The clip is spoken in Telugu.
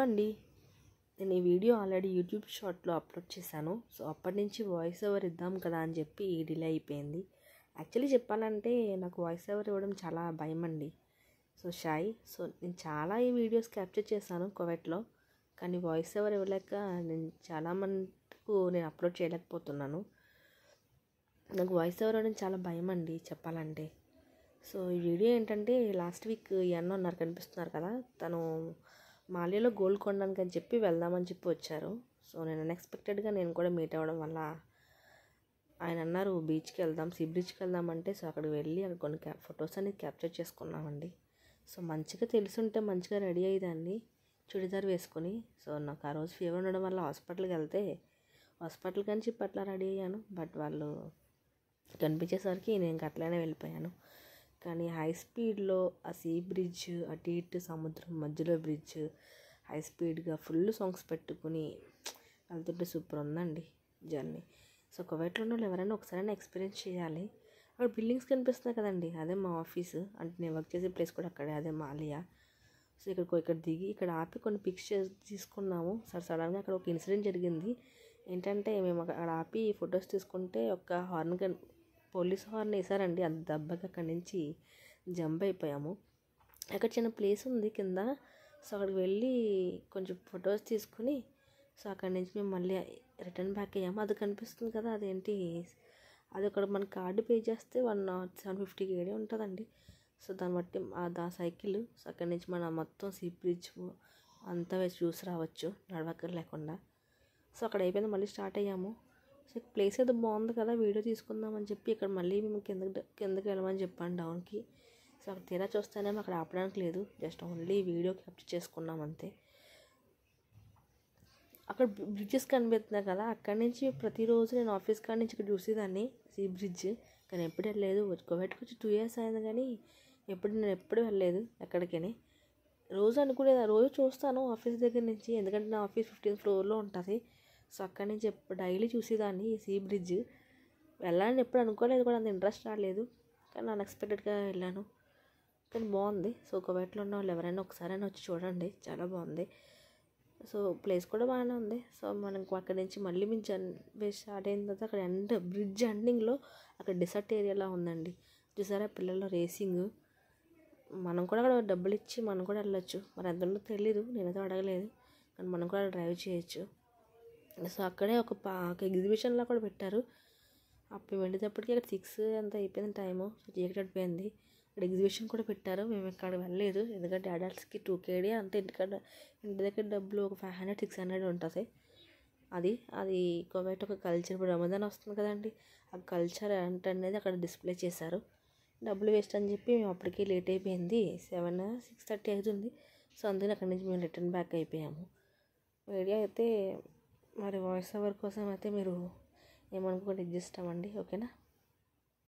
అండి. నేను ఈ వీడియో ఆల్రెడీ యూట్యూబ్ షార్ట్లో అప్లోడ్ చేశాను. సో అప్పటి నుంచి వాయిస్ ఓవర్ ఇద్దాం కదా అని చెప్పి డిలే అయిపోయింది. యాక్చువల్లీ చెప్పాలంటే నాకు వాయిస్ ఓవర్ ఇవ్వడం చాలా భయం అండి. సో నేను చాలా ఈ వీడియోస్ క్యాప్చర్ చేశాను కువైట్లో. కానీ వాయిస్ ఓవర్ ఇవ్వలేక నేను చాలా మటుకు నేను అప్లోడ్ చేయలేకపోతున్నాను. నాకు వాయిస్ ఓవర్ ఇవ్వడం చాలా భయం అండి చెప్పాలంటే. సో ఈ వీడియో ఏంటంటే లాస్ట్ వీక్ ఈ అన్న ఉన్నారు కనిపిస్తున్నారు కదా, తను మాలియాలో గోల్డ్ కొనడానికి అని చెప్పి వెళ్దామని చెప్పి వచ్చారు. సో నేను అన్ఎక్స్పెక్టెడ్గా నేను కూడా మీట్ అవ్వడం వల్ల ఆయన అన్నారు బీచ్కి వెళ్దాం, సీ బ్రిడ్జ్కి వెళ్దాం అంటే సో అక్కడికి వెళ్ళి అక్కడ కొన్ని ఫొటోస్ అనేది క్యాప్చర్ చేసుకున్నామండి. సో మంచిగా తెలుసుంటే మంచిగా రెడీ అయ్యేదాన్ని చుడిదార్ వేసుకొని. సో నాకు ఆ రోజు ఫీవర్ ఉండడం వల్ల హాస్పిటల్ కానీ చెప్పి అట్లా రెడీ అయ్యాను. బట్ వాళ్ళు కనిపించేసరికి నేను అట్లానే వెళ్ళిపోయాను. కానీ హై స్పీడ్లో ఆ సీ బ్రిడ్జ్, అటు ఇటు సముద్రం మధ్యలో బ్రిడ్జ్, హై స్పీడ్గా ఫుల్ సాంగ్స్ పెట్టుకుని వెళ్తుంటే సూపర్ ఉందండి జర్నీ. సో కువైట్లో ఉన్న వాళ్ళు ఎవరైనా ఒకసారైనా ఎక్స్పీరియన్స్ చేయాలి. అక్కడ బిల్డింగ్స్ కనిపిస్తున్నాయి కదండి, అదే మా ఆఫీసు, అంటే నేను వర్క్ చేసే ప్లేస్ కూడా అక్కడే, అదే మాలియా. సో ఇక్కడ దిగి ఇక్కడ ఆపి కొన్ని పిక్స్ తీసుకున్నాము. సడన్గా అక్కడ ఒక ఇన్సిడెంట్ జరిగింది. ఏంటంటే మేము అక్కడ ఆపి ఫొటోస్ తీసుకుంటే ఒక పోలీస్ హార్న్ వేసారండి. అంత దెబ్బకి అక్కడి నుంచి జంప్ అయిపోయాము. అక్కడ చిన్న ప్లేస్ ఉంది కింద. సో అక్కడికి వెళ్ళి కొంచెం ఫొటోస్ తీసుకుని సో అక్కడి నుంచి మేము మళ్ళీ రిటర్న్ బ్యాక్ అయ్యాము. అది కనిపిస్తుంది కదా, అదేంటి, అది అక్కడ మన కార్డు పే చేస్తే 750 ఏడే ఉంటుందండి. సో దాన్ని బట్టి ఆ సైకిల్, సో అక్కడి నుంచి మనం మొత్తం సీ బ్రిడ్జ్ అంతా వేసి చూసి రావచ్చు నడవక్కర్ లేకుండా. సో అక్కడ అయిపోయింది, మళ్ళీ స్టార్ట్ అయ్యాము. సో ప్లేస్ ఏదో బాగుంది కదా, వీడియో తీసుకుందామని చెప్పి ఇక్కడ మళ్ళీ మేము కిందకి వెళ్ళమని చెప్పాను డౌన్కి. సో అక్కడ తీరా చూస్తేనేమో అక్కడ ఆపడానికి లేదు, జస్ట్ ఓన్లీ వీడియో క్యాప్చర్ చేసుకున్నాం అంతే. అక్కడ బ్రిడ్జెస్ కనిపిస్తున్నాయి కదా, అక్కడి నుంచి ప్రతిరోజు నేను ఆఫీస్ కాడి నుంచి ఇక్కడ చూసేదాన్ని సీ బ్రిడ్జ్. కానీ ఎప్పుడు వెళ్ళలేదు. కువైట్కి వచ్చి 2 years అయింది కానీ నేను ఎప్పుడు వెళ్ళలేదు ఎక్కడికని. రోజు చూస్తాను ఆఫీస్ దగ్గర నుంచి, ఎందుకంటే నా ఆఫీస్ 15th floorలో ఉంటుంది. సో అక్కడి నుంచి డైలీ చూసేదాన్ని ఈ సీ బ్రిడ్జ్. వెళ్ళాలని ఎప్పుడు అనుకోలేదు కూడా, అంత ఇంట్రెస్ట్ రాలేదు. కానీ అన్ఎక్స్పెక్టెడ్గా వెళ్ళాను. కానీ బాగుంది. సో కువైట్లో ఉన్న వాళ్ళు ఎవరైనా ఒకసారైనా వచ్చి చూడండి, చాలా బాగుంది. సో ప్లేస్ కూడా బాగానే ఉంది. సో మనకు అక్కడి నుంచి మళ్ళీ మేము జర్నీ స్టార్ట్ అయిన తర్వాత అక్కడ బ్రిడ్జ్ ఎండింగ్లో అక్కడ డెసర్ట్ ఏరియాలా ఉందండి. చూసారా పిల్లల రేసింగ్. మనం కూడా అక్కడ డబ్బులు ఇచ్చి మనం కూడా వెళ్ళొచ్చు. మరి ఎంత ఉందో తెలీదు, నేనైతే అడగలేదు. కానీ మనం కూడా డ్రైవ్ చేయొచ్చు. సో అక్కడే ఒక ఎగ్జిబిషన్లా కూడా పెట్టారు. అప్పుడు వెళ్ళేటప్పటికి అక్కడ 6 అంత అయిపోయింది టైము. సో చీకటి పడిపోయింది. అక్కడ ఎగ్జిబిషన్ కూడా పెట్టారు. మేము ఇక్కడ వెళ్ళలేదు, ఎందుకంటే అడల్ట్స్కి 2K అంతే. ఇంటి దగ్గర డబ్బులు ఒక 500-600 ఉంటుంది. అది కువైట్ ఒక కల్చర్. ఇప్పుడు రమదాన్ వస్తుంది కదండి, ఆ కల్చర్ అనేది అక్కడ డిస్ప్లే చేశారు. డబ్బులు వేస్ట్ అని చెప్పి మేము అప్పటికే లేట్ అయిపోయింది, 6:30 అవుతుంది. సో అందుకని అక్కడి నుంచి మేము రిటర్న్ బ్యాక్ అయిపోయాము. వీడియో అయితే మరి వాయిస్ ఓవర్ కోసం అయితే మీరు ఏమనుకోండి, అడ్జస్ట్ అవ్వండి, ఓకేనా.